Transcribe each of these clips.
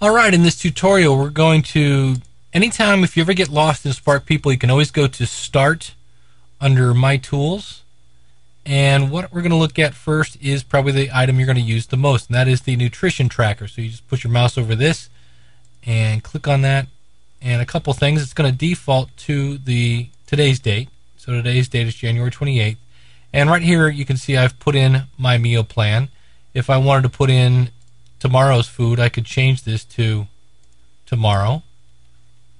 Alright, in this tutorial we're going to, anytime if you ever get lost in Spark People, you can always go to Start under My Tools, and what we're going to look at first is probably the item you're going to use the most, and that is the nutrition tracker. So you just put your mouse over this and click on that, and a couple things. It's going to default to the today's date. So today's date is January 28th, and right here you can see I've put in my meal plan. If I wanted to put in tomorrow's food, I could change this to tomorrow.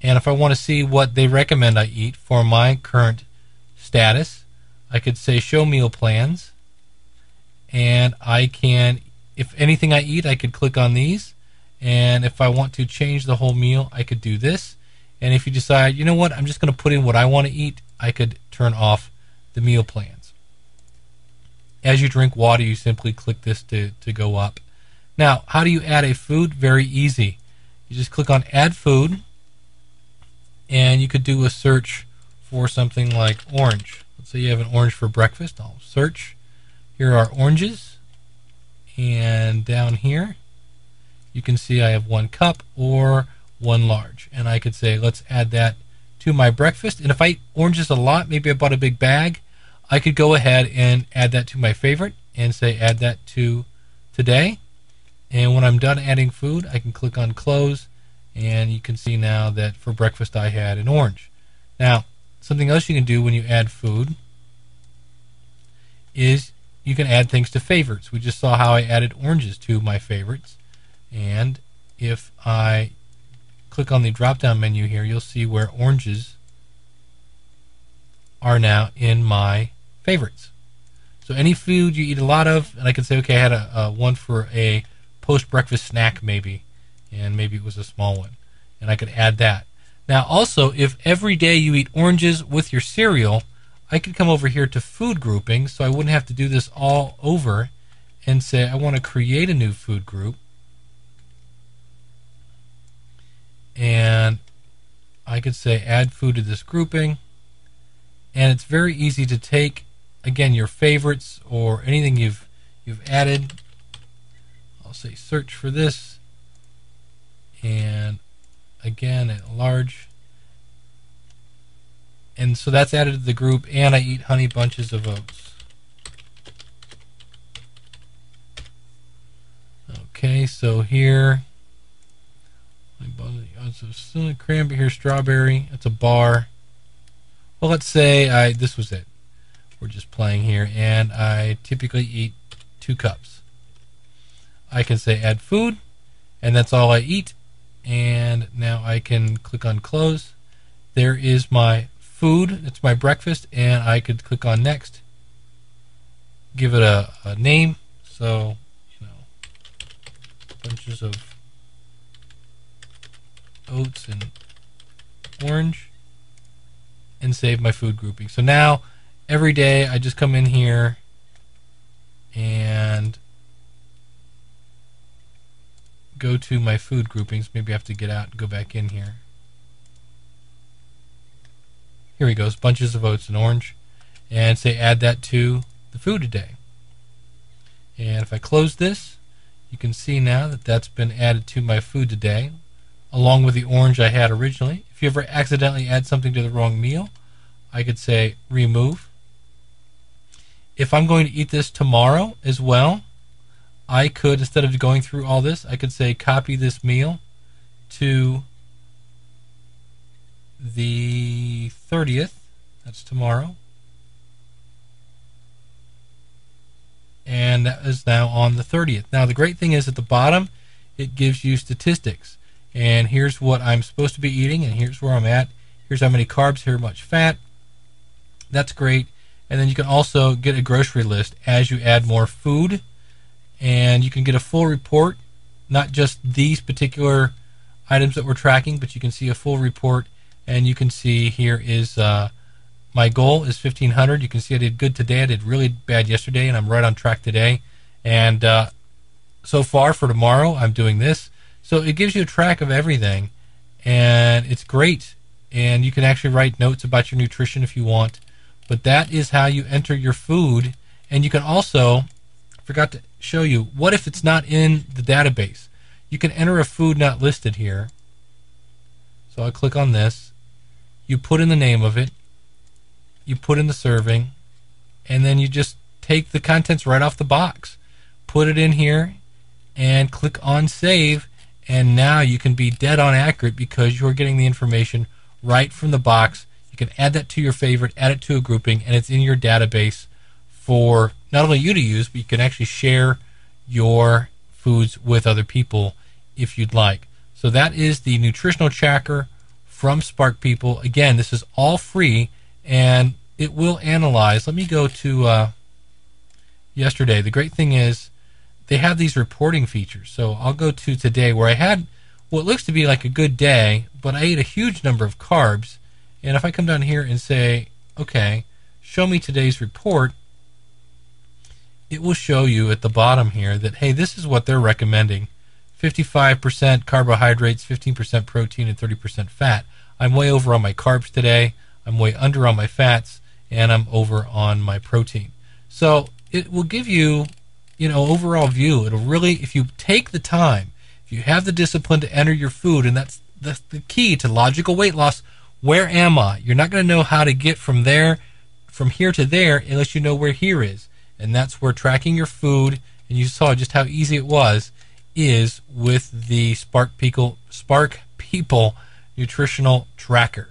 And if I want to see what they recommend I eat for my current status, I could say show meal plans, and I can, if anything I eat, I could click on these, and if I want to change the whole meal, I could do this. And if you decide, you know what, I'm just going to put in what I want to eat, I could turn off the meal plans. As you drink water, you simply click this to go up. Now, how do you add a food? Very easy. You just click on Add Food, and you could do a search for something like orange. Let's say you have an orange for breakfast. I'll search. Here are oranges, and down here you can see I have 1 cup or 1 large, and I could say let's add that to my breakfast. And if I eat oranges a lot, maybe I bought a big bag, I could go ahead and add that to my favorite and say add that to today. And when I'm done adding food, I can click on Close, and you can see now that for breakfast I had an orange. Now, something else you can do when you add food is you can add things to favorites. We just saw how I added oranges to my favorites. And if I click on the drop-down menu here, you'll see where oranges are now in my favorites. So any food you eat a lot of, and I can say, okay, I had a one for a post-breakfast snack maybe, and maybe it was a small one, and I could add that. Now also, if every day you eat oranges with your cereal, I could come over here to food grouping, so I wouldn't have to do this all over and say I want to create a new food group, and I could say add food to this grouping, and it's very easy to take again your favorites or anything you've added. I'll say search for this, and again at large, and so that's added to the group. And I eat honey bunches of oats. Okay, so here cranberry, here strawberry, that's a bar. Well, let's say this was it, we're just playing here, and I typically eat 2 cups. I can say add food, and that's all I eat, and now I can click on Close. There is my food, it's my breakfast, and I could click on Next, give it a name, so bunches of oats and orange, and save my food grouping. So now every day I just come in here and go to my food groupings. Maybe I have to get out and go back in here. Here he goes, bunches of oats and orange, and say add that to the food today. And if I close this, you can see now that that's been added to my food today, along with the orange I had originally. If you ever accidentally add something to the wrong meal, I could say remove. If I'm going to eat this tomorrow as well, I could, instead of going through all this, I could say copy this meal to the 30th, that's tomorrow, and that is now on the 30th. Now the great thing is at the bottom it gives you statistics, and here's what I'm supposed to be eating, and here's where I'm at. Here's how many carbs, here much fat. That's great. And then you can also get a grocery list as you add more food, and you can get a full report, not just these particular items that we're tracking, but you can see a full report, and you can see here is my goal is 1,500. You can see I did good today. I did really bad yesterday, and I'm right on track today. And so far for tomorrow, I'm doing this. So it gives you a track of everything, and it's great. And you can actually write notes about your nutrition if you want. But that is how you enter your food. And you can also, I forgot to show you, what if it's not in the database? You can enter a food not listed here. So I'll click on this. You put in the name of it. You put in the serving. And then you just take the contents right off the box. Put it in here and click on save. And now you can be dead on accurate because you're getting the information right from the box. You can add that to your favorite, add it to a grouping, and it's in your database for not only you to use, but you can actually share your foods with other people if you'd like. So that is the nutritional tracker from Spark People. Again, this is all free, and it will analyze. Let me go to yesterday. The great thing is they have these reporting features. So I'll go to today where I had what looks to be like a good day, but I ate a huge number of carbs. And if I come down here and say, okay, show me today's report, it will show you at the bottom here that, hey, this is what they're recommending. 55% carbohydrates, 15% protein, and 30% fat. I'm way over on my carbs today. I'm way under on my fats, and I'm over on my protein. So it will give you, overall view. It'll really, if you take the time, if you have the discipline to enter your food, and that's the key to logical weight loss. Where am I? You're not going to know how to get from here to there, unless you know where here is. And that's where tracking your food, and you saw just how easy it was, is with the Spark People Nutritional Tracker.